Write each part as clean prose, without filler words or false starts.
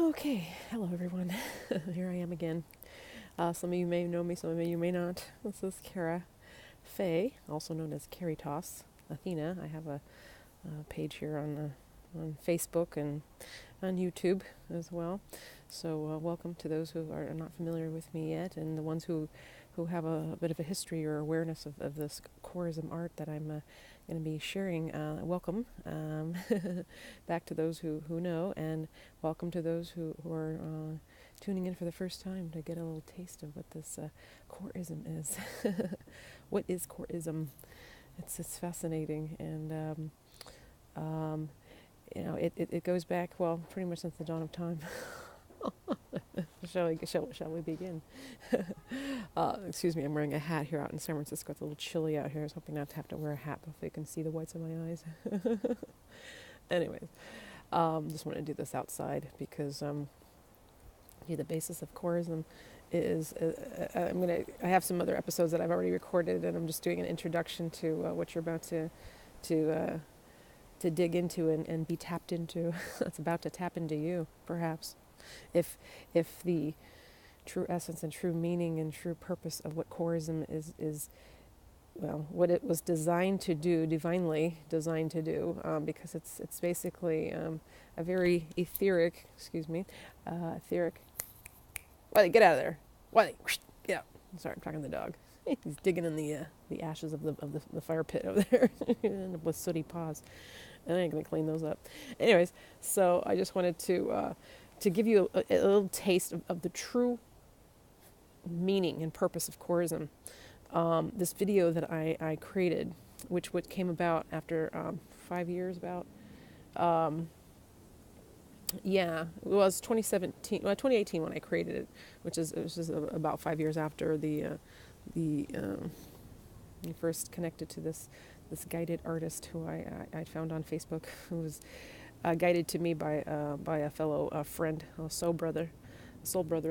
Okay, hello everyone. Here I am again. Some of you may know me, some of you may not. This is Kara Faye, also known as Caritas Athena. I have a page here on Facebook and on YouTube as well. So welcome to those who are not familiar with me yet, and the ones who have a bit of a history or awareness of this Coreism art that I'm going to be sharing. Welcome back to those who know, and welcome to those who are tuning in for the first time to get a little taste of what this Coreism is. What is Coreism? It's fascinating, and it goes back, well, pretty much since the dawn of time. Shall we begin? Excuse me, I'm wearing a hat here out in San Francisco. It's a little chilly out here. I was hoping not to have to wear a hat before you can see the whites of my eyes. Anyways, just wanted to do this outside because the basis of Coreism is I have some other episodes that I've already recorded, and I'm just doing an introduction to what you're about to dig into and be tapped into. It's about to tap into you, perhaps. If the true essence and true meaning and true purpose of what Coreism is, well, what it was designed to do, divinely designed to do, because it's basically a very etheric, etheric. Wiley, get out of there. Wiley, get out. Sorry, I'm talking to the dog. He's digging in the ashes of the fire pit over there with sooty paws. And I ain't gonna clean those up. Anyways, so I just wanted to give you a little taste of the true meaning and purpose of Coreism. This video that I created, which came about after 5 years, it was 2018 when I created it, which is about 5 years after the first connected to this guided artist who I found on Facebook, who was guided to me by a fellow friend, a soul brother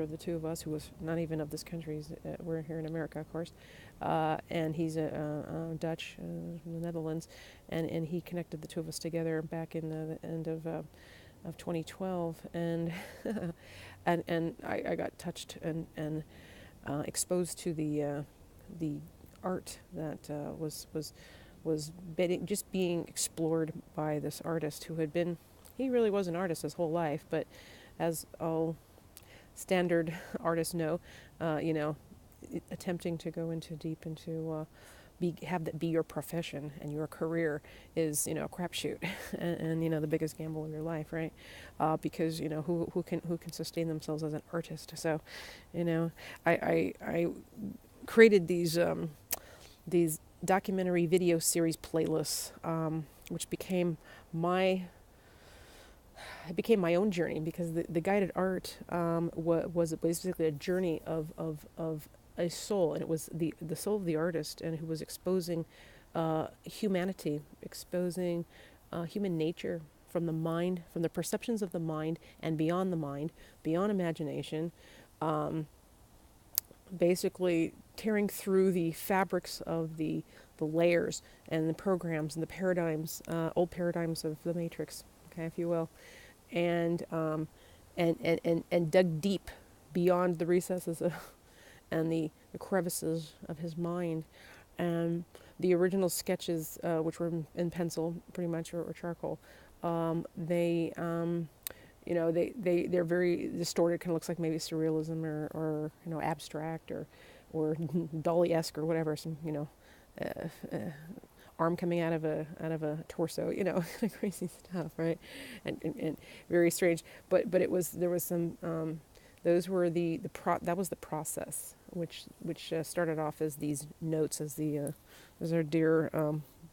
of the two of us, who was not even of this country. We're here in America, of course, and he's Dutch, from the Netherlands, and he connected the two of us together back in the end of 2012, and and I got touched and exposed to the art that was just being explored by this artist who had been, he really was an artist his whole life, but as all standard artists know, attempting to go deep into have that be your profession and your career is, a crapshoot, and the biggest gamble of your life, right? Because who can sustain themselves as an artist? So, I created these documentary video series playlists, which became my own journey, because the guided art was basically a journey of a soul, and it was the soul of the artist, and who was exposing humanity, exposing human nature from the mind, from the perceptions of the mind, and beyond the mind, beyond imagination, basically tearing through the fabrics of the layers and the programs and the paradigms, old paradigms of the matrix, okay, if you will, and dug deep beyond the recesses and the crevices of his mind. And the original sketches, which were in pencil, pretty much, or charcoal, they're very distorted. Kind of looks like maybe surrealism or abstract or Dali-esque or whatever. Some arm coming out of a torso, crazy stuff, right? And very strange. But there was some. Those were that was the process, which started off as these notes, as our dear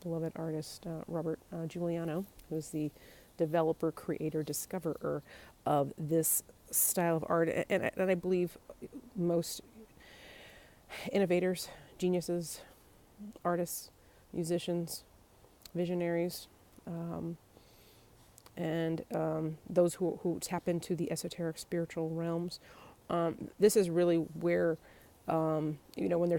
beloved artist Robert Giuliano, who's the developer, creator, discoverer of this style of art, and I believe most innovators, geniuses, artists, musicians, visionaries, and those who tap into the esoteric spiritual realms. This is really where, when you're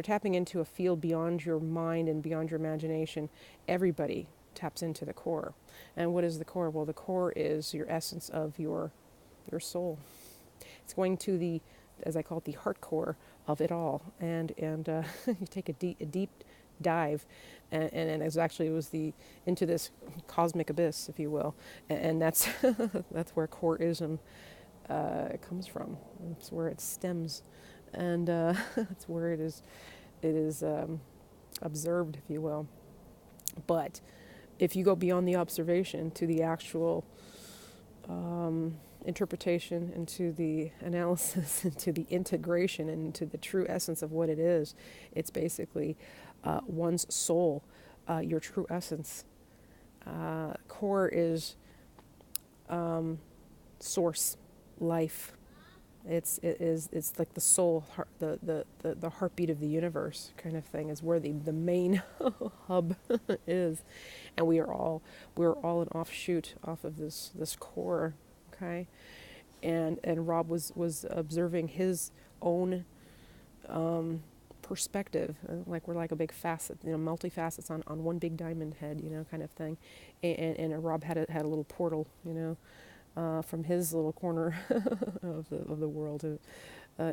tapping into a field beyond your mind and beyond your imagination, everybody taps into the core. And what is the core? Well, the core is your essence of your your soul. It's going to the, as I call it, the heart core of it all, and you take a deep dive, and it was the into this cosmic abyss, if you will, and that's that's where Coreism comes from. It's where it stems, and that's where it is observed, if you will. But if you go beyond the observation to the actual interpretation, into the analysis, into the integration, and into the true essence of what it is, it's basically one's soul, your true essence. Core is source, life. It's like the soul, the heartbeat of the universe kind of thing, is where the main hub is, and we're all an offshoot off of this core, okay. And Rob was observing his own perspective, like we're like a big facet, multifacets on one big diamond head, kind of thing, and Rob had a little portal, from his little corner of the world,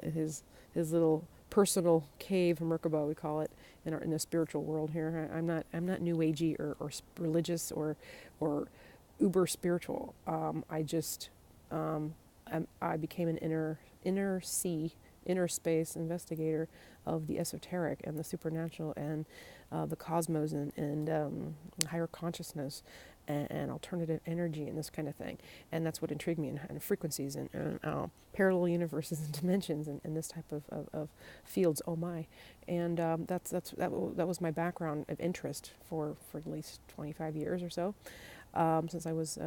his little personal cave, Merkaba we call it, in the spiritual world here. I'm not new agey or religious or uber spiritual. I became an inner space investigator of the esoteric and the supernatural and the cosmos and higher consciousness and alternative energy and this kind of thing. And that's what intrigued me, and frequencies and parallel universes and dimensions and this type of fields. Oh my! And that was my background of interest for at least 25 years or so. Since I was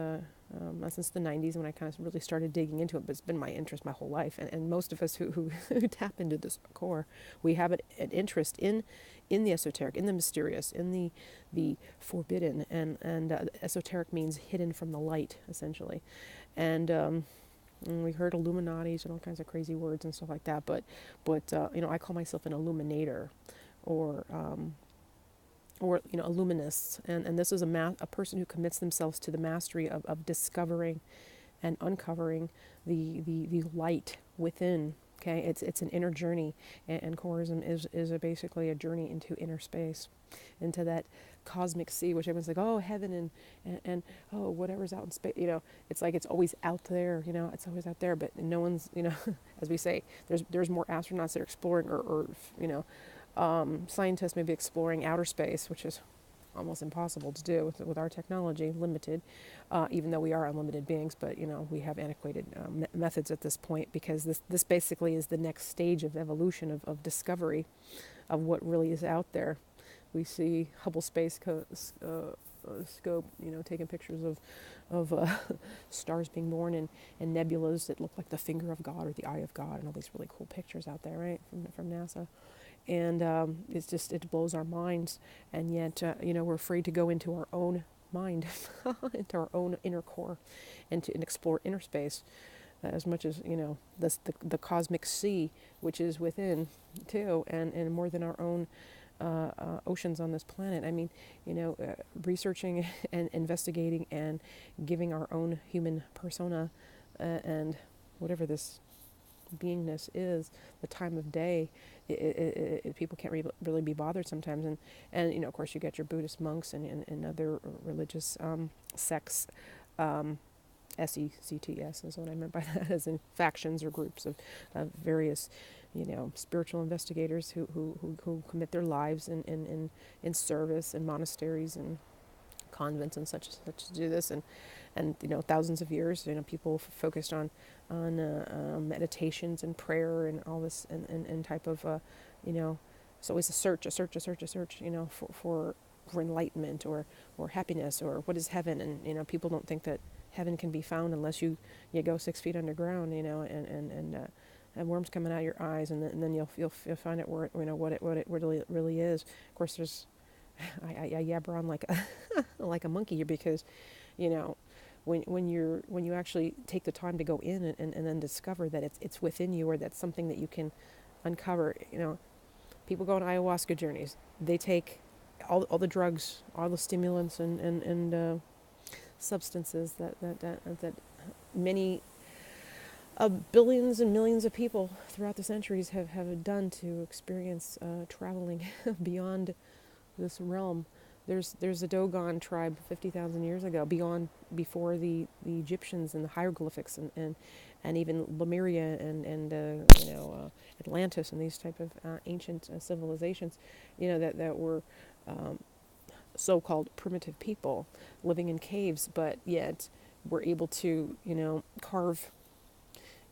since the 90s, when I kind of really started digging into it, but it's been my interest my whole life. And most of us who tap into this core, we have an interest in the esoteric, in the mysterious, in the forbidden, and esoteric means hidden from the light, essentially. And we heard Illuminatis and all kinds of crazy words and stuff like that, but I call myself an illuminator, or illuminists, and this is a person who commits themselves to the mastery of discovering and uncovering the light within. Okay, it's an inner journey, and Coreism is basically a journey into inner space, into that cosmic sea, which everyone's like, oh, heaven and oh, whatever's out in space. It's like it's always out there. It's always out there, but no one's, as we say, there's more astronauts that are exploring, or scientists may be exploring outer space, which is almost impossible to do with our technology, limited, even though we are unlimited beings. But we have antiquated methods at this point, because this basically is the next stage of evolution, of discovery of what really is out there. We see Hubble Space Scope, taking pictures of stars being born, and nebulas that look like the finger of God or the eye of God, and all these really cool pictures out there, right, from NASA. And it blows our minds, and yet we're afraid to go into our own mind, into our own inner core, and explore inner space, as much as the cosmic sea, which is within too, and more than our own oceans on this planet. I mean, researching and investigating and giving our own human persona, and whatever this beingness is, the time of day, people can't really be bothered sometimes, and of course you get your Buddhist monks and other religious sects, SECTS is what I meant by that, as in factions or groups of various spiritual investigators who commit their lives in service in monasteries and convents and such to do this, and thousands of years people focused on meditations and prayer and all this and type of it's always a search for enlightenment or happiness, or what is heaven. And people don't think that heaven can be found unless you go 6 feet underground, and worms coming out of your eyes, and then you'll find it where what it really is. Of course, there's I yabber on like like a monkey here, because when you actually take the time to go in and then discover that it's within you, or that's something that you can uncover. People go on ayahuasca journeys. They take all the drugs, all the stimulants and substances that many billions and millions of people throughout the centuries have done to experience traveling beyond this realm. There's a Dogon tribe 50,000 years ago, before the Egyptians and the hieroglyphics and even Lemuria and Atlantis and these type of ancient civilizations, that were so-called primitive people living in caves, but yet were able to carve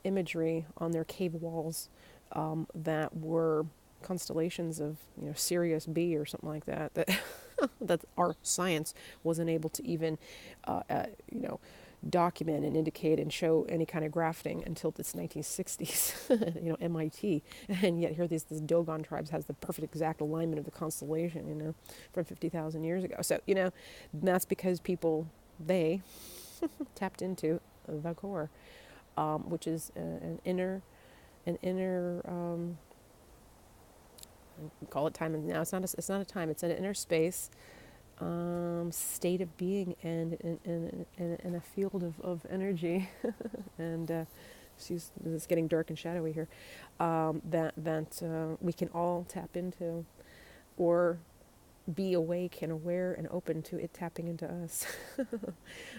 imagery on their cave walls that were constellations of Sirius B or something like that that our science wasn't able to even document and indicate and show any kind of grafting until this 1960s, MIT, and yet here this Dogon tribes has the perfect exact alignment of the constellation, from 50,000 years ago. So that's because they tapped into the core, which is an inner call it time. Now it's not a time. It's an inner space, state of being, and in a field of energy, and it's getting dark and shadowy here. That we can all tap into, or be awake and aware and open to it tapping into us.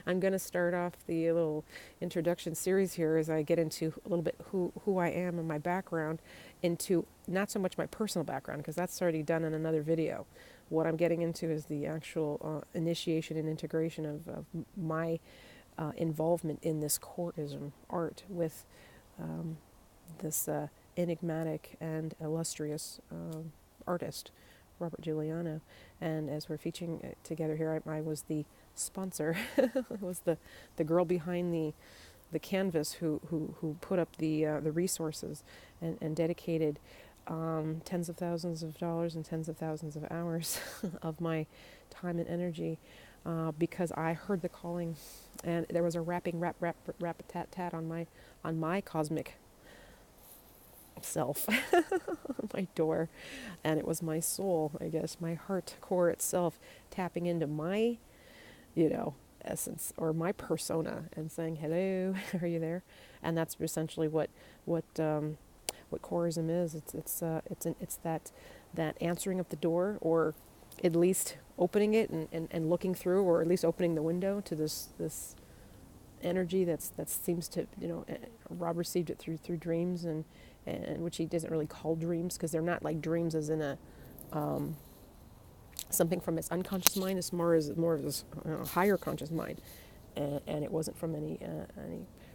I'm going to start off the little introduction series here as I get into a little bit who I am and my background, into not so much my personal background, because that's already done in another video. What I'm getting into is the actual initiation and integration of my involvement in this Coreism art with this enigmatic and illustrious artist, Robert Giuliano. And as we're featuring it together here, I was the sponsor. I was the girl behind the canvas who put up the resources and dedicated tens of thousands of dollars and tens of thousands of hours of my time and energy, because I heard the calling, and there was a rap tat tat on my cosmic self, my door, and it was my soul, I guess, my heart core itself, tapping into my essence or my persona and saying, hello, are you there? And that's essentially what Coreism is. It's that answering of the door, or at least opening it and looking through, or at least opening the window to this energy that seems to, Rob received it through dreams, and which he doesn't really call dreams, because they're not like dreams as in a something from his unconscious mind. It's more of his higher conscious mind, and it wasn't from any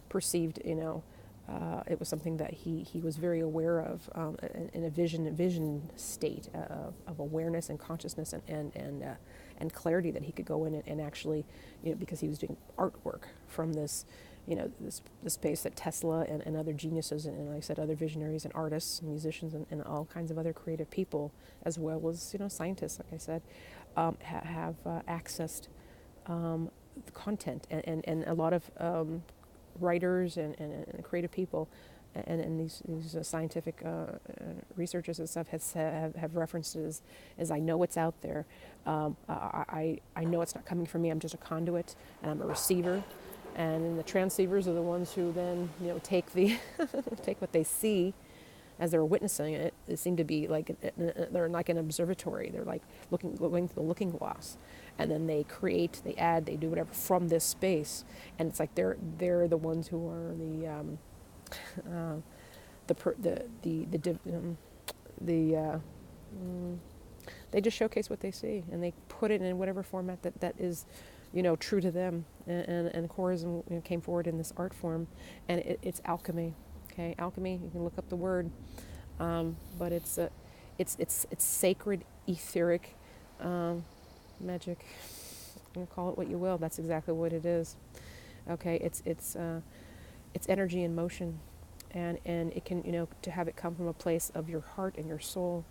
perceived, it was something that he was very aware of, in a vision state of awareness and consciousness and clarity, that he could go in and actually, because he was doing artwork from this, this space that Tesla and other geniuses and like I said, other visionaries and artists and musicians and all kinds of other creative people, as well as scientists, like I said, have accessed the content, and a lot of writers and creative people and these scientific researchers and stuff have referenced it as I know it's out there. I know it's not coming from me. I'm just a conduit, and I'm a receiver. And then the transceivers are the ones who then take take what they see as they're witnessing it. They seem to be like they're like an observatory. They're like going through the looking glass, and then they create, they add, they do whatever from this space. And it's like they're the ones who are they just showcase what they see, and they put it in whatever format that is true to them. And Coreism came forward in this art form, and it's alchemy. Okay, alchemy. You can look up the word, but it's sacred, etheric magic. You can call it what you will. That's exactly what it is. Okay, it's energy in motion, and it can to have it come from a place of your heart and your soul,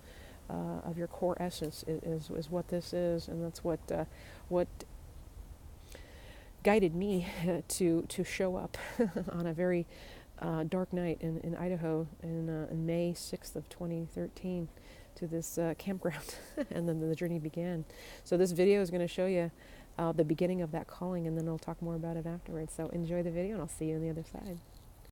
of your core essence is what this is, and that's what guided me to show up on a very dark night in Idaho in May 6th of 2013 to this campground, and then the journey began. So this video is going to show you the beginning of that calling, and then I'll talk more about it afterwards. So enjoy the video, and I'll see you on the other side.